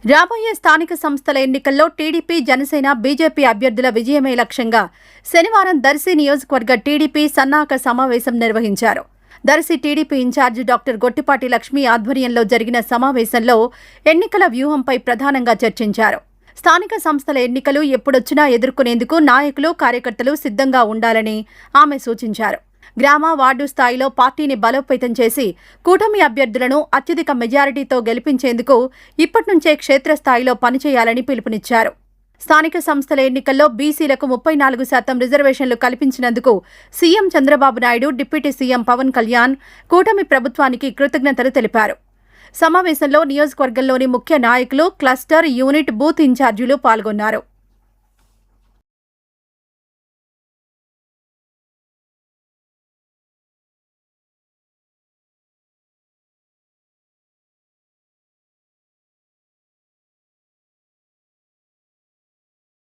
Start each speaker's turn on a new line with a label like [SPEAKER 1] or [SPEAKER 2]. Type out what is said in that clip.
[SPEAKER 1] రాబోయే స్థానిక సంస్థల ఎన్నికల్లో టీడీపీ, జనసేన, బీజేపీ అభ్యర్థుల విజయమే లక్ష్యంగా శనివారం దర్శి నియోజకవర్గ టీడీపీ సన్నాహక సమావేశం నిర్వహించారు. Darsi TDP incharge doctor Gottipati Lakshmi ఆధ్వర్యంలో జరిగిన సమావేశంలో ఎన్నికల వ్యూహంపై ప్రధానంగా చర్చించారు. స్థానిక సంస్థల ఎన్నికలు ఎప్పుడొచ్చినా ఎదుర్కొనేందుకు నాయకులు, కార్యకర్తలు సిద్ధంగా ఉండాలని ఆమె సూచించారు. గ్రామ, వార్డు స్థాయిలో పార్టీని బలోపేతం చేసి కూటమి అభ్యర్థులను అత్యధిక మెజారిటీతో గెలిపించేందుకు ఇప్పటి నుంచే క్షేత్రస్థాయిలో పనిచేయాలని పిలుపునిచ్చారు. స్థానిక సంస్థల ఎన్నికల్లో బీసీలకు 34% రిజర్వేషన్లు కల్పించినందుకు CM Chandrababu Naidu, deputy CM Pawan Kalyan కూటమి ప్రభుత్వానికి కృతజ్ఞతలు తెలిపారు. సమావేశంలో నియోజకవర్గంలోని ముఖ్య నాయకులు, క్లస్టర్, యూనిట్, బూత్ ఇన్ఛార్జీలు పాల్గొన్నారు.